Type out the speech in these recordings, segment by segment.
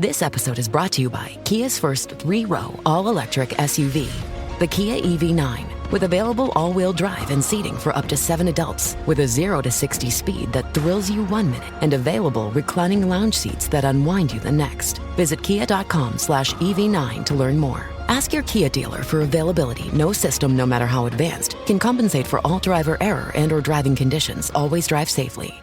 This episode is brought to you by Kia's first 3-row all-electric SUV, the Kia EV9, with available all-wheel drive and seating for up to 7 adults, with a 0 to 60 speed that thrills you 1 minute, and available reclining lounge seats that unwind you the next. Visit kia.com/EV9 to learn more. Ask your Kia dealer for availability. No system, no matter how advanced, can compensate for all driver error and or driving conditions. Always drive safely.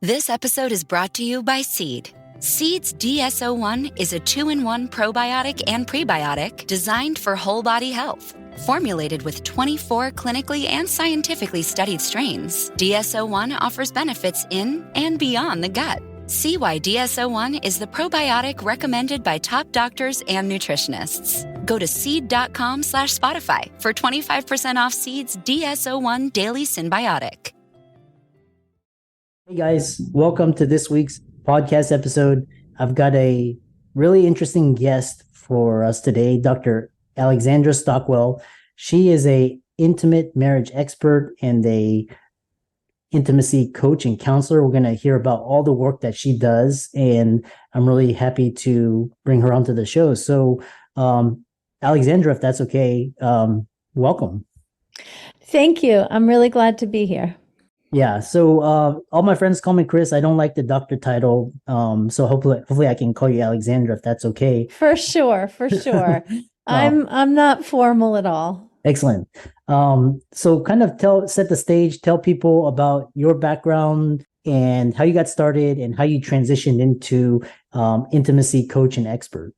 This episode is brought to you by Seed. Seed's DSO1 is a 2-in-1 probiotic and prebiotic designed for whole body health. Formulated with 24 clinically and scientifically studied strains, DSO1 offers benefits in and beyond the gut. See why DSO1 is the probiotic recommended by top doctors and nutritionists. Go to seed.com/Spotify for 25% off Seed's DSO1 Daily Symbiotic. Hey guys, welcome to this week's podcast episode. I've got a really interesting guest for us today, Dr. Alexandra Stockwell. She is a intimate marriage expert and a intimacy coach and counselor. We're going to hear about all the work that she does, and I'm really happy to bring her onto the show. So, Alexandra, if that's okay, welcome. Thank you. I'm really glad to be here. Yeah. So, all my friends call me Chris. I don't like the doctor title. So hopefully I can call you Alexandra if that's okay. For sure. I'm not formal at all. Excellent. So kind of set the stage, tell people about your background and how you got started and how you transitioned into intimacy coach and expert.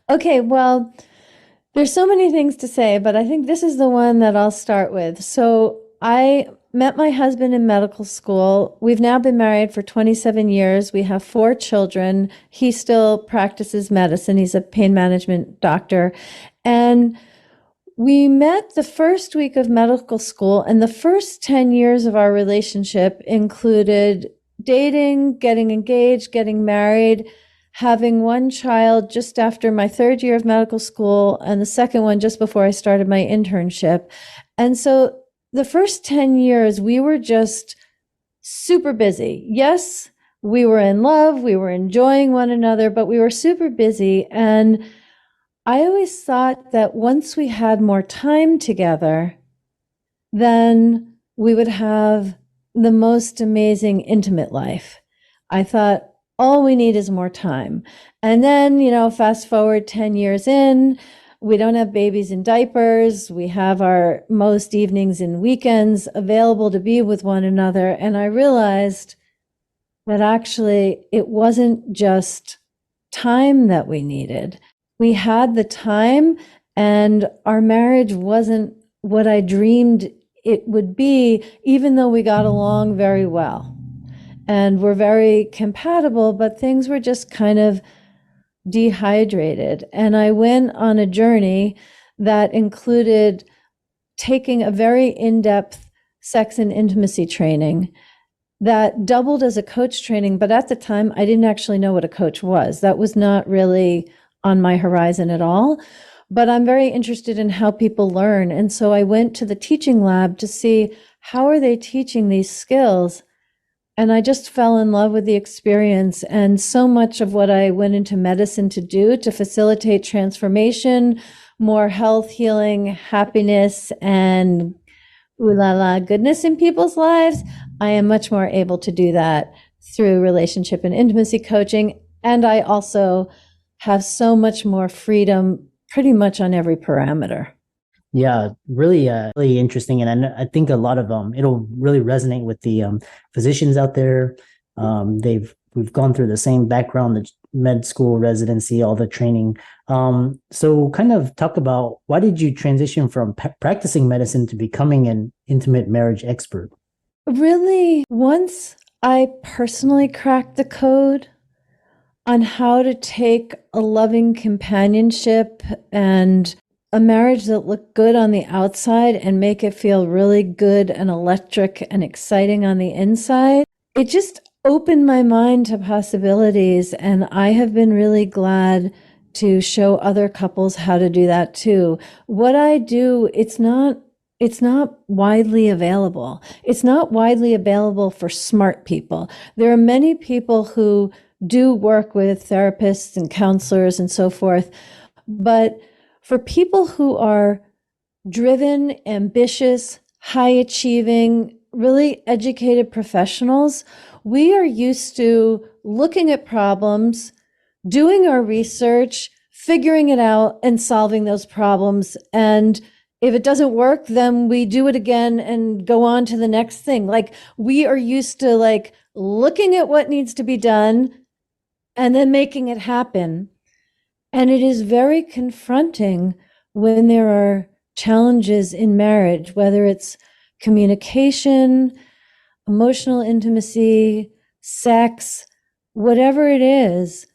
Okay, well, there's so many things to say, but I think this is the one that I'll start with. So I met my husband in medical school. We've now been married for 27 years. We have 4 children. He still practices medicine. He's a pain management doctor. And we met the first week of medical school, and the first 10 years of our relationship included dating, getting engaged, getting married, having one child just after my 3rd year of medical school, and the second one just before I started my internship. And so the first 10 years, we were just super busy. Yes, we were in love, we were enjoying one another, but we were super busy. And I always thought that once we had more time together, then we would have the most amazing intimate life. I thought all we need is more time. And then, fast forward 10 years in, we don't have babies in diapers. We have our most evenings and weekends available to be with one another. And I realized that actually it wasn't just time that we needed. We had the time, and our marriage wasn't what I dreamed it would be, even though we got along very well and we're very compatible, but things were just kind of dehydrated. And I went on a journey that included taking a very in-depth sex and intimacy training that doubled as a coach training. But at the time, I didn't actually know what a coach was. That was not really on my horizon at all. But I'm very interested in how people learn. And so I went to the teaching lab to see how are they teaching these skills. And I just fell in love with the experience. And so much of what I went into medicine to do to facilitate transformation, more health, healing, happiness, and ooh la la goodness in people's lives, I am much more able to do that through relationship and intimacy coaching. And I also have so much more freedom pretty much on every parameter. Yeah, really interesting. And I think a lot of it'll really resonate with the physicians out there. We've gone through the same background, the med school residency, all the training. So kind of talk about, why did you transition from practicing medicine to becoming an intimate marriage expert? Really, once I personally cracked the code on how to take a loving companionship and a marriage that looked good on the outside and make it feel really good and electric and exciting on the inside, it just opened my mind to possibilities. And I have been really glad to show other couples how to do that too. What I do, it's not it's not widely available. It's not widely available for smart people. There are many people who do work with therapists and counselors and so forth, but for people who are driven, ambitious, high achieving, really educated professionals, we are used to looking at problems, doing our research, figuring it out, and solving those problems. And if it doesn't work, then we do it again and go on to the next thing. Like, we are used to like looking at what needs to be done and then making it happen. And it is very confronting when there are challenges in marriage, whether it's communication, emotional intimacy, sex, whatever it is.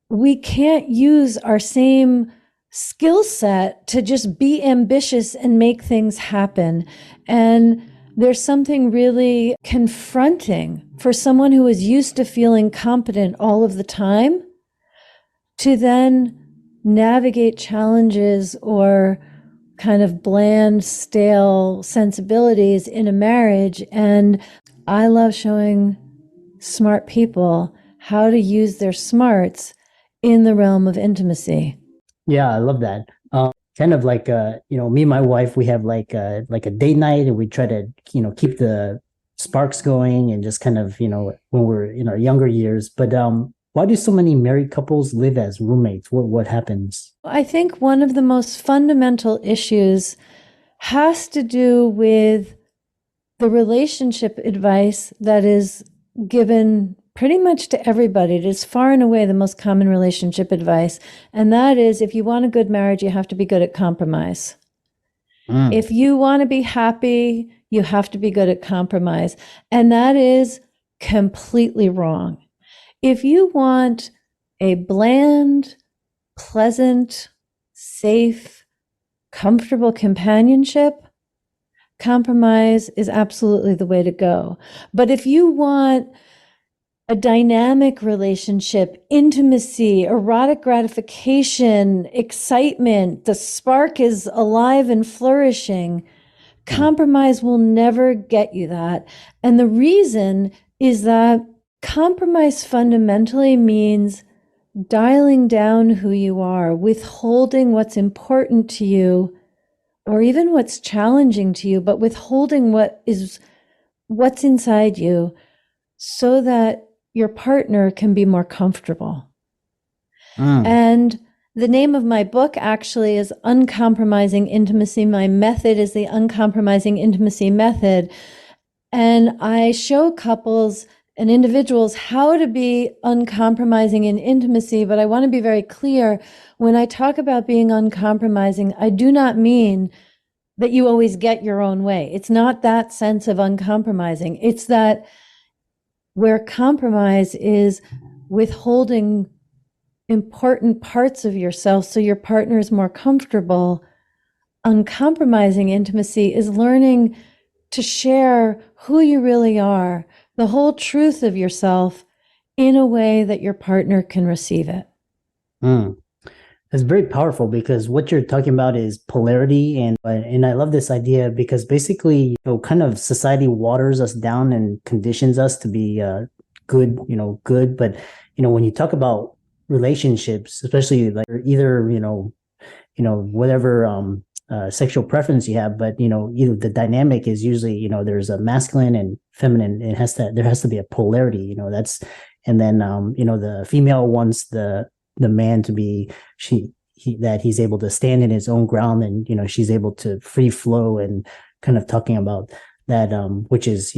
We can't use our same skill set to just be ambitious and make things happen. And there's something really confronting for someone who is used to feeling competent all of the time to then navigate challenges or kind of bland, stale sensibilities in a marriage. And I love showing smart people how to use their smarts in the realm of intimacy. Yeah, I love that. Kind of like me and my wife, we have like a date night, and we try to keep the sparks going, and just kind of when we're in our younger years. But why do so many married couples live as roommates? What happens? I think one of the most fundamental issues has to do with the relationship advice that is given pretty much to everybody. It is far and away the most common relationship advice. And that is, if you want a good marriage, you have to be good at compromise. If you want to be happy, you have to be good at compromise. And that is completely wrong. If you want a bland, pleasant, safe, comfortable companionship, compromise is absolutely the way to go. But if you want a dynamic relationship, intimacy, erotic gratification, excitement, the spark is alive and flourishing, compromise will never get you that. And the reason is that compromise fundamentally means dialing down who you are, withholding what's important to you, or even what's challenging to you, but withholding what's inside you so that your partner can be more comfortable. And the name of my book actually is Uncompromising Intimacy. My method is the Uncompromising Intimacy method. And I show couples and individuals how to be uncompromising in intimacy. But I want to be very clear, when I talk about being uncompromising, I do not mean that you always get your own way. It's not that sense of uncompromising. It's that where compromise is withholding important parts of yourself so your partner is more comfortable. Uncompromising intimacy is learning to share who you really are, the whole truth of yourself, in a way that your partner can receive it. It's very powerful, because what you're talking about is polarity, and I love this idea, because basically, kind of society waters us down and conditions us to be good, but when you talk about relationships, especially like either whatever sexual preference you have, but either the dynamic is usually there's a masculine and feminine. There has to be a polarity, and then the female wants the man to be that he's able to stand in his own ground, and she's able to free flow, and kind of talking about that, which is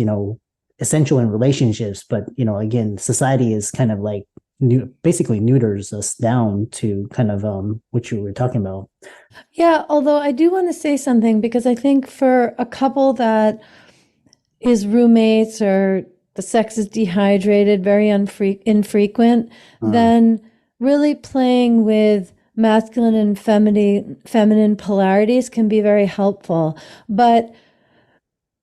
essential in relationships. But again, society is kind of like basically neuters us down to kind of what you were talking about. Yeah, although I do want to say something, because I think for a couple that is roommates, or the sex is dehydrated, very infrequent, then really playing with masculine and feminine polarities can be very helpful. But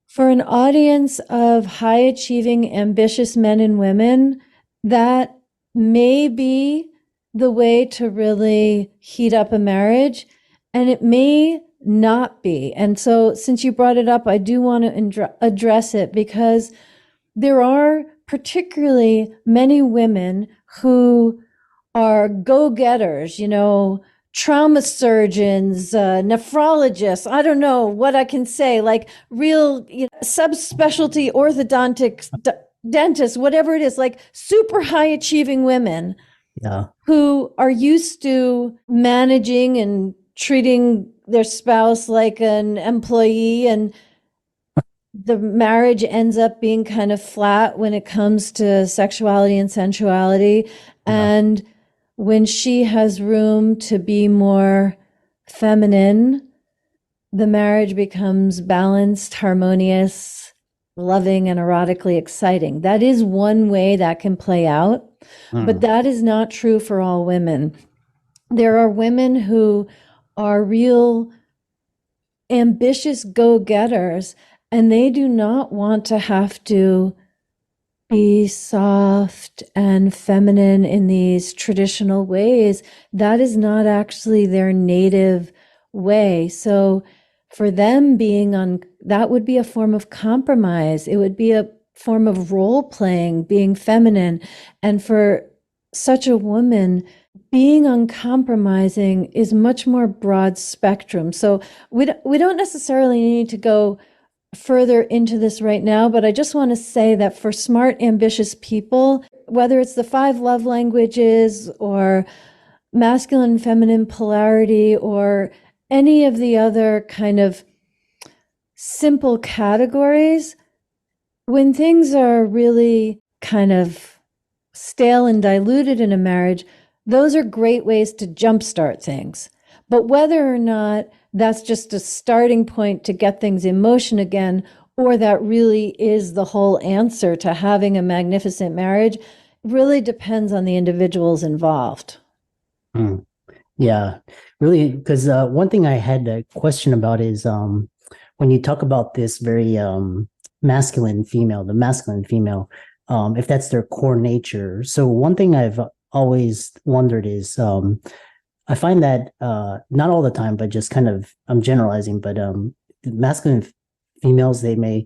for an audience of high achieving, ambitious men and women, that may be the way to really heat up a marriage. And it may not be. And so since you brought it up, I do want to address it, because there are particularly many women who are go-getters, trauma surgeons, nephrologists, I don't know what I can say, like real subspecialty orthodontics, dentists, whatever it is, like super high achieving women who are used to managing and treating their spouse like an employee, and the marriage ends up being kind of flat when it comes to sexuality and sensuality. And when she has room to be more feminine, the marriage becomes balanced, harmonious, loving, and erotically exciting. That is one way that can play out, but that is not true for all women. There are women who are real ambitious go-getters, and they do not want to have to be soft and feminine in these traditional ways. That is not actually their native way. So for them, that would be a form of compromise. It would be a form of role playing, being feminine. And for such a woman, being uncompromising is much more broad spectrum. So we don't necessarily need to go further into this right now, but I just want to say that for smart, ambitious people, whether it's the 5 love languages or masculine, feminine polarity, or any of the other kind of simple categories, when things are really kind of stale and diluted in a marriage, those are great ways to jumpstart things. But whether or not that's just a starting point to get things in motion again, or that really is the whole answer to having a magnificent marriage, really depends on the individuals involved. Yeah, really, because one thing I had a question about is when you talk about this very masculine female, if that's their core nature. So one thing I've always wondered is I find that not all the time, but just kind of, I'm generalizing, but masculine females, do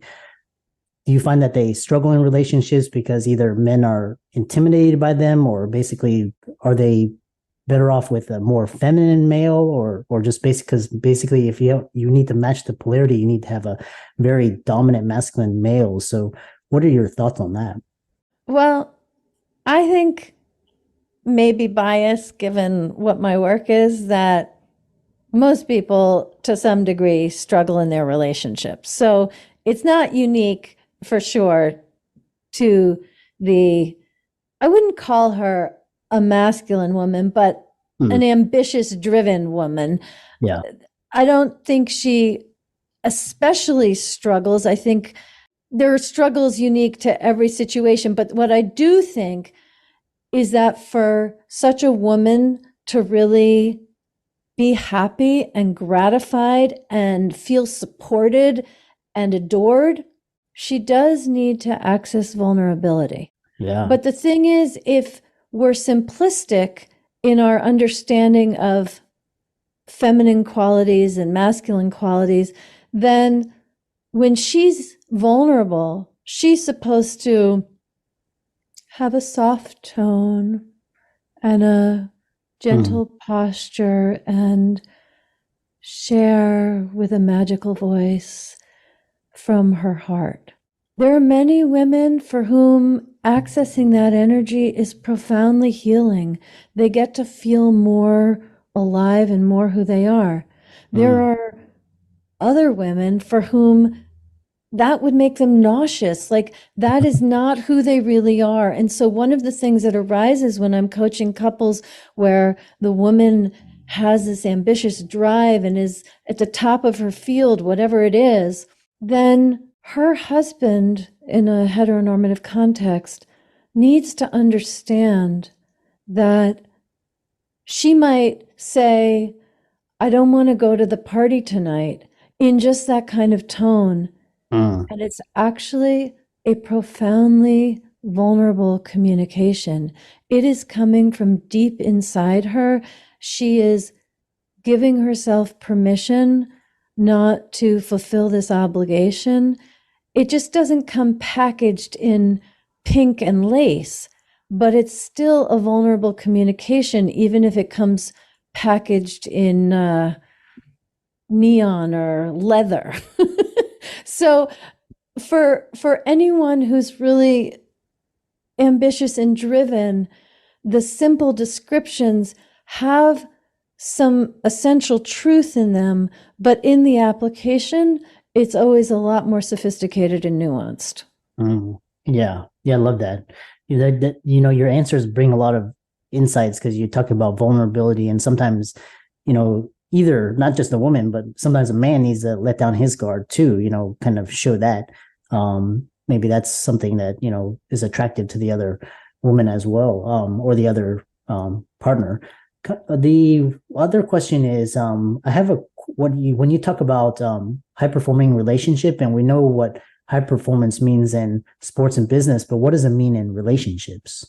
you find that they struggle in relationships because either men are intimidated by them, or basically are they better off with a more feminine male, or just basically if you need to match the polarity, you need to have a very dominant masculine male. So what are your thoughts on that? Well, I think, maybe biased given what my work is, that most people to some degree struggle in their relationships. So it's not unique for sure to I wouldn't call her a masculine woman, but an ambitious, driven woman. Yeah. I don't think she especially struggles. I think there are struggles unique to every situation. But what I do think is that for such a woman to really be happy and gratified and feel supported and adored, she does need to access vulnerability. Yeah. But the thing is, if we're simplistic in our understanding of feminine qualities and masculine qualities, then when she's vulnerable, she's supposed to have a soft tone and a gentle posture and share with a magical voice from her heart. There are many women for whom accessing that energy is profoundly healing. They get to feel more alive and more who they are. There are other women for whom that would make them nauseous. Like, that is not who they really are. And so one of the things that arises when I'm coaching couples where the woman has this ambitious drive and is at the top of her field, whatever it is, then her husband, in a heteronormative context, needs to understand that she might say, I don't want to go to the party tonight, in just that kind of tone. And it's actually a profoundly vulnerable communication. It is coming from deep inside her. She is giving herself permission not to fulfill this obligation, it just doesn't come packaged in pink and lace, but it's still a vulnerable communication, even if it comes packaged in neon or leather. So for anyone who's really ambitious and driven, the simple descriptions have some essential truth in them, but in the application, it's always a lot more sophisticated and nuanced. Yeah, I love that. Your answers bring a lot of insights because you talk about vulnerability, and sometimes, either not just a woman, but sometimes a man needs to let down his guard too, kind of show that. Maybe that's something that, is attractive to the other woman as well, or the other partner. The other question is, I have when you talk about high performing relationship, and we know what high performance means in sports and business, but what does it mean in relationships?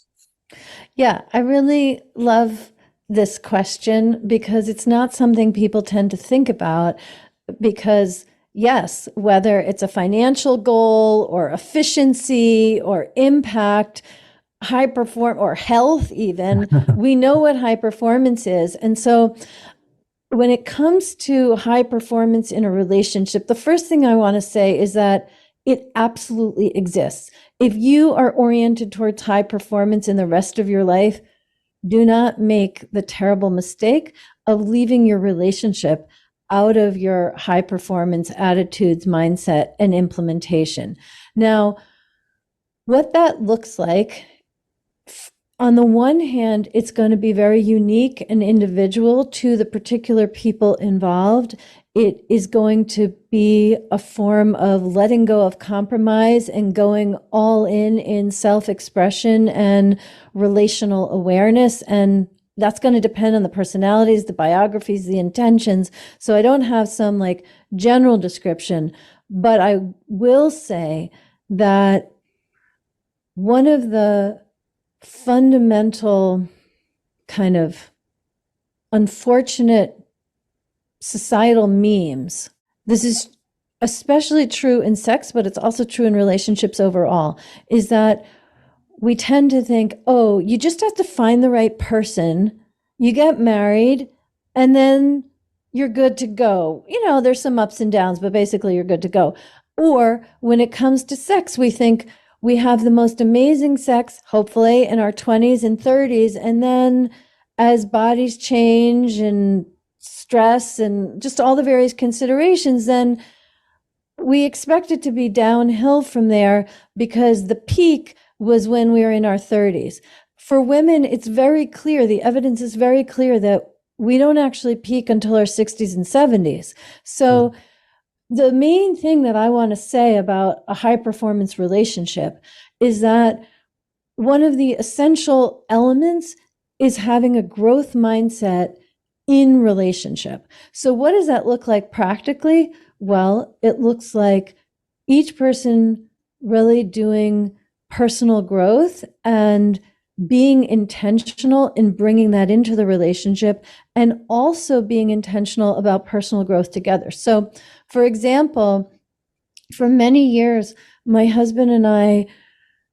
Yeah, I really love this question because it's not something people tend to think about, because yes, whether it's a financial goal or efficiency or impact, high perform or health even, we know what high performance is. And so when it comes to high performance in a relationship, the first thing I want to say is that it absolutely exists. If you are oriented towards high performance in the rest of your life, do not make the terrible mistake of leaving your relationship out of your high performance attitudes, mindset, and implementation. Now, what that looks like, on the one hand, it's going to be very unique and individual to the particular people involved. It is going to be a form of letting go of compromise and going all in self-expression and relational awareness. And that's going to depend on the personalities, the biographies, the intentions. So I don't have some like general description, but I will say that one of the fundamental kind of unfortunate societal memes, this is especially true in sex, but it's also true in relationships overall, is that we tend to think, oh, you just have to find the right person, you get married, and then you're good to go. There's some ups and downs, but basically you're good to go. Or when it comes to sex, we think we have the most amazing sex, hopefully, in our 20s and 30s. And then as bodies change and stress and just all the various considerations, then we expect it to be downhill from there because the peak was when we were in our 30s. For women, it's very clear, the evidence is very clear that we don't actually peak until our 60s and 70s. So the main thing that I want to say about a high performance relationship is that one of the essential elements is having a growth mindset in relationship. So what does that look like practically? Well, it looks like each person really doing personal growth and being intentional in bringing that into the relationship, and also being intentional about personal growth together. So, for example, for many years, my husband and I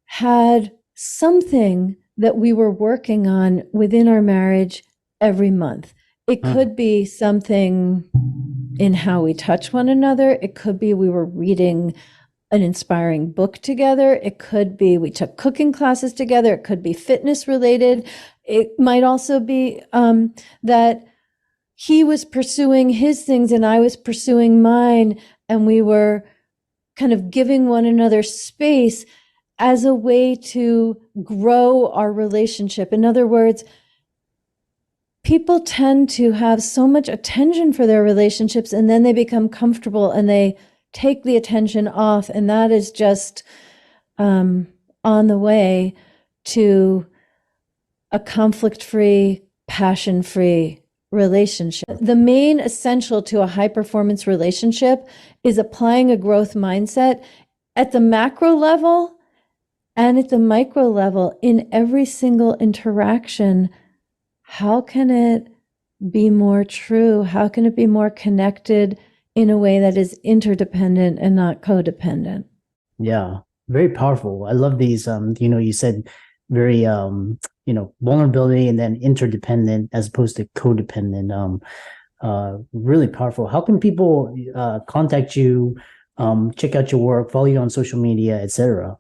had something that we were working on within our marriage every month. It could be something in how we touch one another. It could be we were reading an inspiring book together. It could be we took cooking classes together. It could be fitness related. It might also be that he was pursuing his things and I was pursuing mine, and we were kind of giving one another space as a way to grow our relationship. In other words, people tend to have so much attention for their relationships, and then they become comfortable and they take the attention off, and that is just on the way to a conflict-free, passion-free relationship. The main essential to a high-performance relationship is applying a growth mindset at the macro level and at the micro level in every single interaction. How can it be more true? How can it be more connected in a way that is interdependent and not codependent. Yeah, very powerful. I love these. You said very, vulnerability and then interdependent as opposed to codependent. Really powerful. How can people contact you, check out your work, follow you on social media, etc.?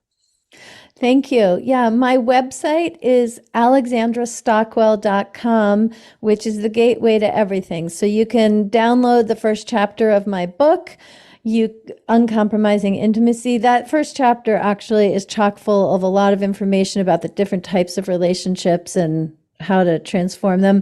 Thank you. Yeah, my website is alexandrastockwell.com, which is the gateway to everything. So you can download the first chapter of my book, Uncompromising Intimacy. That first chapter actually is chock full of a lot of information about the different types of relationships and how to transform them.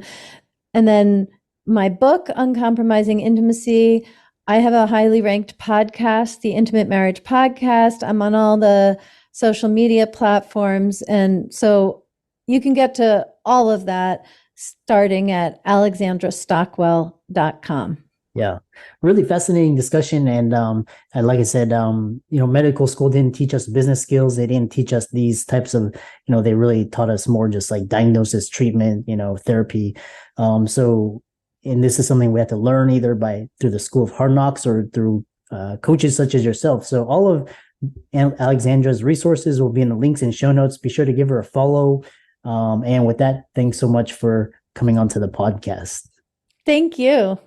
And then my book, Uncompromising Intimacy, I have a highly ranked podcast, the Intimate Marriage Podcast. I'm on all the social media platforms. And so you can get to all of that starting at alexandrastockwell.com. Yeah, really fascinating discussion. And like I said, medical school didn't teach us business skills. They didn't teach us these types of, they really taught us more just like diagnosis, treatment, therapy. And this is something we have to learn either through the School of Hard Knocks or through coaches such as yourself. So all of Alexandra's resources will be in the links and show notes. Be sure to give her a follow. And with that, thanks so much for coming onto the podcast. Thank you.